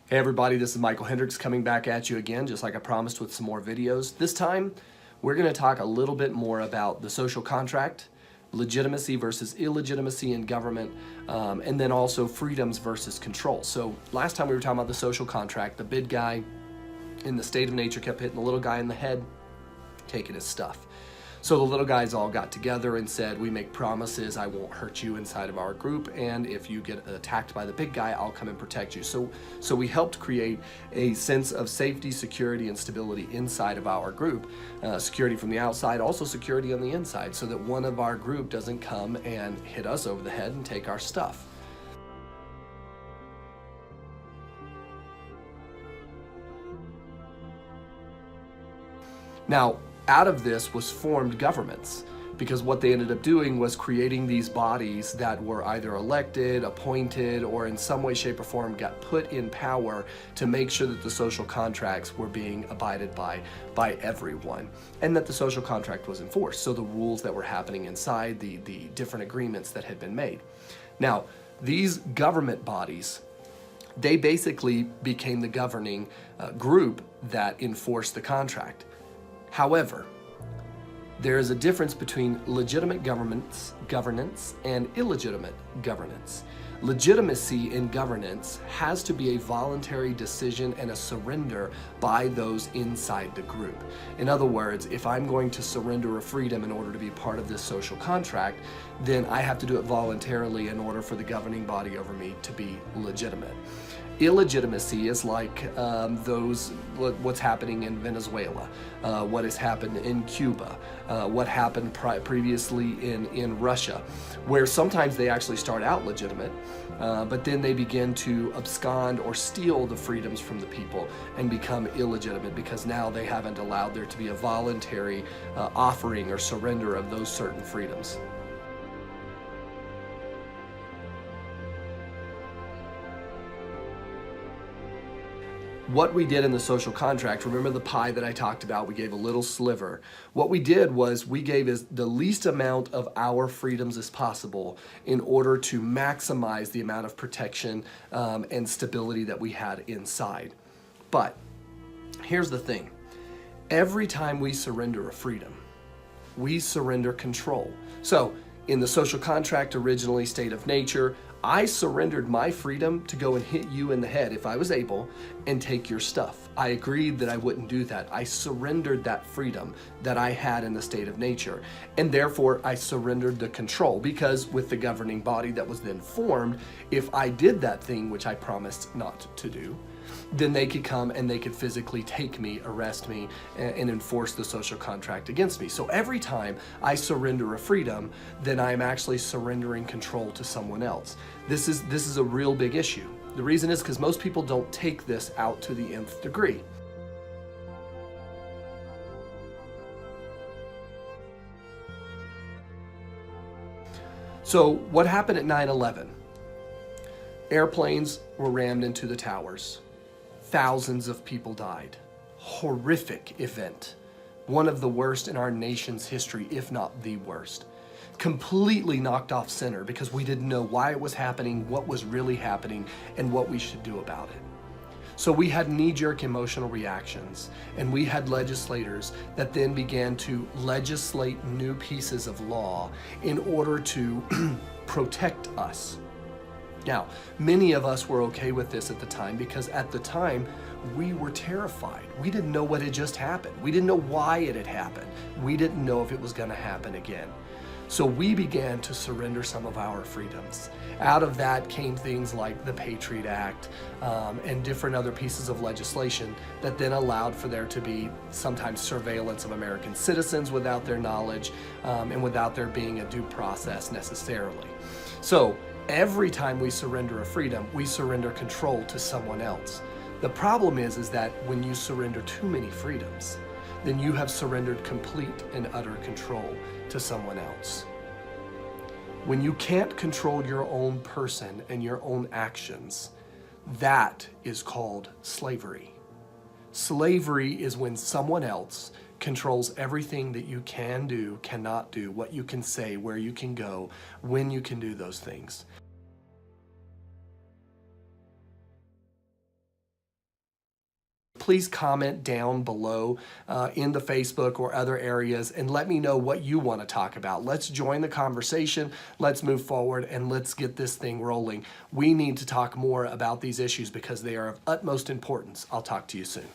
Hey everybody, this is Michael Hendricks coming back at you again, just like I promised, with some more videos. This time, we're going to talk a little bit more about the social contract, legitimacy versus illegitimacy in government, and then also freedoms versus control. So last time we were talking about the social contract. The big guy in the state of nature kept hitting the little guy in the head, taking his stuff. So the little guys all got together and said, we make promises, I won't hurt you inside of our group, and if you get attacked by the big guy, I'll come and protect you. So we helped create a sense of safety, security, and stability inside of our group. Security from the outside, also security on the inside, so that one of our group doesn't come and hit us over the head and take our stuff. Now, out of this was formed governments, because what they ended up doing was creating these bodies that were either elected, appointed, or in some way, shape, or form got put in power to make sure that the social contracts were being abided by everyone, and that the social contract was enforced. So the rules that were happening inside, the different agreements that had been made. Now, these government bodies, they basically became the governing group that enforced the contract. However, there is a difference between legitimate governance and illegitimate governance. Legitimacy in governance has to be a voluntary decision and a surrender by those inside the group. In other words, if I'm going to surrender a freedom in order to be part of this social contract, then I have to do it voluntarily in order for the governing body over me to be legitimate. Illegitimacy is like what's happening in Venezuela, what has happened in Cuba, what happened previously in Russia, where sometimes they actually start out legitimate, but then they begin to abscond or steal the freedoms from the people and become illegitimate, because now they haven't allowed there to be a voluntary offering or surrender of those certain freedoms. What we did in the social contract, remember the pie that I talked about, we gave a little sliver. What we did was we gave the least amount of our freedoms as possible in order to maximize the amount of protection and stability that we had inside. But here's the thing. Every time we surrender a freedom, we surrender control. So in the social contract, originally state of nature, I surrendered my freedom to go and hit you in the head if I was able and take your stuff. I agreed that I wouldn't do that. I surrendered that freedom that I had in the state of nature. And therefore, I surrendered the control, because with the governing body that was then formed, if I did that thing which I promised not to do, then they could come and they could physically take me, arrest me, and enforce the social contract against me. So every time I surrender a freedom, then I'm actually surrendering control to someone else. This is a real big issue. The reason is because most people don't take this out to the nth degree. So what happened at 9/11? Airplanes were rammed into the towers. Thousands of people died. Horrific event. One of the worst in our nation's history, if not the worst. Completely knocked off center, because we didn't know why it was happening, what was really happening, and what we should do about it. So we had knee-jerk emotional reactions, and we had legislators that then began to legislate new pieces of law in order to protect us. Now, many of us were okay with this at the time, because at the time, we were terrified. We didn't know what had just happened. We didn't know why it had happened. We didn't know if it was going to happen again. So we began to surrender some of our freedoms. Out of that came things like the Patriot Act and different other pieces of legislation that then allowed for there to be sometimes surveillance of American citizens without their knowledge and without there being a due process necessarily. So every time we surrender a freedom, we surrender control to someone else. The problem is that when you surrender too many freedoms, then you have surrendered complete and utter control to someone else. When you can't control your own person and your own actions, that is called slavery. Slavery is when someone else controls everything that you can do, cannot do, what you can say, where you can go, when you can do those things. please comment down below in the Facebook or other areas and let me know what you want to talk about. Let's join the conversation. Let's move forward and let's get this thing rolling. We need to talk more about these issues because they are of utmost importance. I'll talk to you soon.